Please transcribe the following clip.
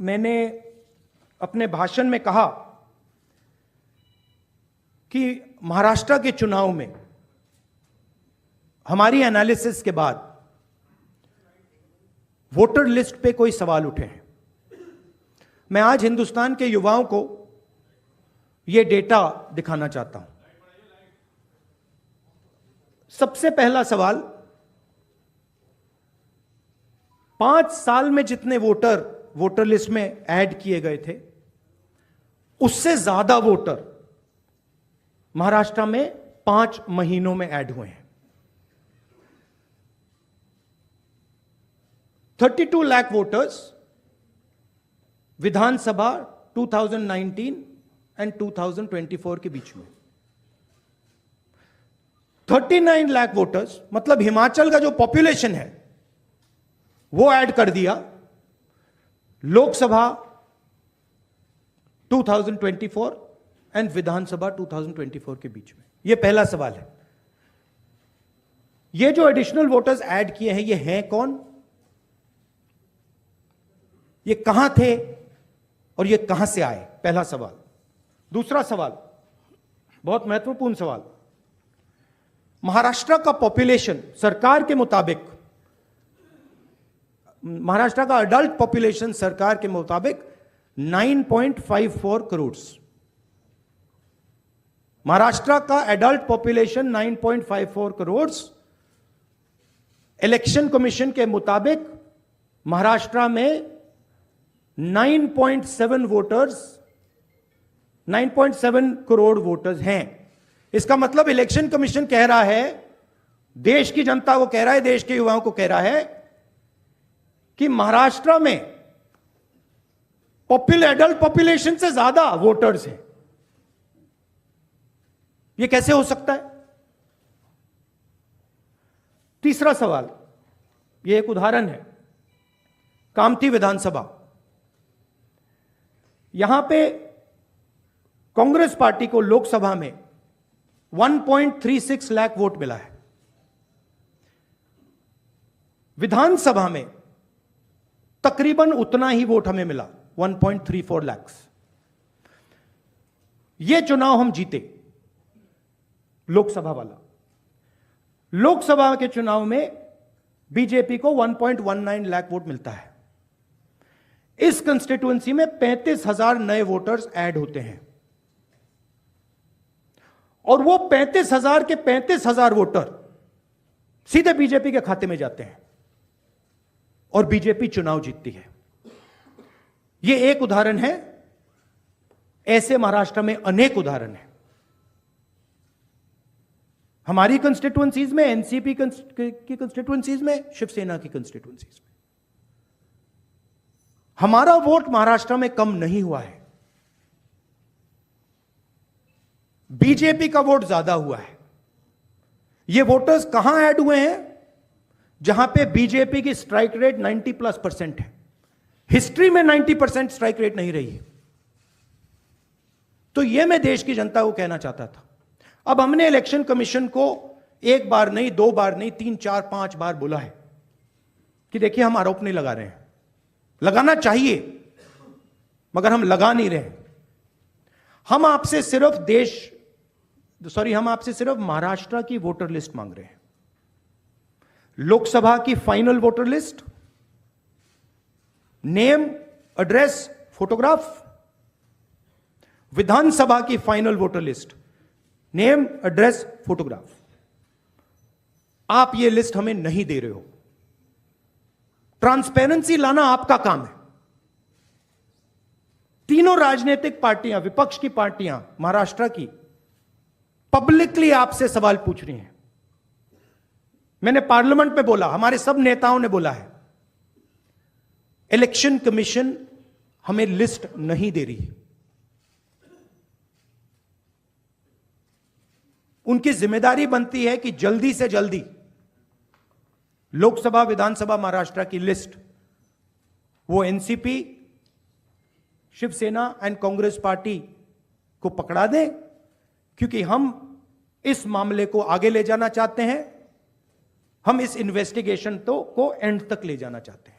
मैंने अपने भाषण में कहा कि महाराष्ट्र के चुनाव में हमारी एनालिसिस के बाद वोटर लिस्ट पे कोई सवाल उठे हैं। मैं आज हिंदुस्तान के युवाओं को यह डेटा दिखाना चाहता हूं। सबसे पहला सवाल, 5 साल में जितने वोटर लिस्ट में ऐड किए गए थे, उससे ज्यादा वोटर महाराष्ट्र में 5 महीनों में ऐड हुए हैं। 32 लाख वोटर्स विधानसभा 2019 एंड 2024 के बीच में। 39 लाख वोटर्स, मतलब हिमाचल का जो पॉपुलेशन है वो ऐड कर दिया लोकसभा 2024 एंड विधानसभा 2024 के बीच में। यह पहला सवाल है। ये जो एडिशनल वोटर्स ऐड किए हैं, ये हैं कौन, ये कहां थे और ये कहां से आए? पहला सवाल। दूसरा सवाल, बहुत महत्वपूर्ण सवाल, महाराष्ट्र का पॉपुलेशन सरकार के मुताबिक, महाराष्ट्र का अडल्ट पॉपुलेशन सरकार के मुताबिक 9.54 करोड़। महाराष्ट्र का adult population 9.54 crore. Election commission के मुताबिक महाराष्ट्र में 9.7 करोड़ वोटर्स हैं। इसका मतलब इलेक्शन कमीशन कह रहा है, देश की जनता को कह रहा है, देश के युवाओं को कह रहा है कि महाराष्ट्र में एडल्ट पॉपुलेशन से ज्यादा वोटर्स हैं। यह कैसे हो सकता है? तीसरा सवाल, यह एक उदाहरण है, कामठी विधानसभा। यहां पे कांग्रेस पार्टी को लोकसभा में 1.36 लाख वोट मिला है। विधानसभा में तकरीबन उतना ही वोट हमें मिला, 1.34 लाख। यह चुनाव हम जीते, लोकसभा वाला। लोकसभा के चुनाव में बीजेपी को 1.19 लाख वोट मिलता है। इस कंस्टिट्यूएंसी में 35,000 नए वोटर्स ऐड होते हैं और वो 35,000 के 35,000 वोटर सीधे बीजेपी के खाते में जाते हैं और बीजेपी चुनाव जीतती है। यह एक उदाहरण है, ऐसे महाराष्ट्र में अनेक उदाहरण हैं। हमारी कंस्टिट्यूएंसीज में, एनसीपी की कंस्टिट्यूएंसीज में, शिवसेना की कंस्टिट्यूएंसीज में। हमारा वोट महाराष्ट्र में कम नहीं हुआ है, बीजेपी का वोट ज्यादा हुआ है। ये वोटर्स कहां ऐड हुए हैं? जहां पे बीजेपी की स्ट्राइक रेट 90+% है। हिस्ट्री में 90% स्ट्राइक रेट नहीं रही है। तो यह मैं देश की जनता को कहना चाहता था। अब हमने इलेक्शन कमीशन को 1 बार नहीं, 2 बार नहीं, 3, 4, 5 बार बोला है कि देखिए हम आरोप नहीं लगा रहे हैं, लगाना चाहिए मगर हम लगा नहीं रहे। हम आपसे सिर्फ महाराष्ट्र की वोटर लिस्ट मांग रहे हैं। लोकसभा की final voter list, name, address, photograph. Vidhan Sabha की final voter list, name, address, photograph. आप ये लिस्ट हमें नहीं दे रहे हो। ट्रांसपेरेंसी लाना आपका काम है। तीनों राजनीतिक पार्टियां, विपक्ष की पार्टियां महाराष्ट्र की, पब्लिकली आपसे सवाल पूछ रही हैं। मैंने पार्लियामेंट में बोला, हमारे सब नेताओं ने बोला है, इलेक्शन कमीशन हमें लिस्ट नहीं दे रही। उनकी जिम्मेदारी बनती है कि जल्दी से जल्दी लोकसभा, विधानसभा महाराष्ट्र की लिस्ट वो NCP, Shivsena and Congress party को पकड़ा दें, क्योंकि हम इस मामले को आगे ले जाना चाहते हैं। हम इस इन्वेस्टिगेशन को एंड तक ले जाना चाहते हैं।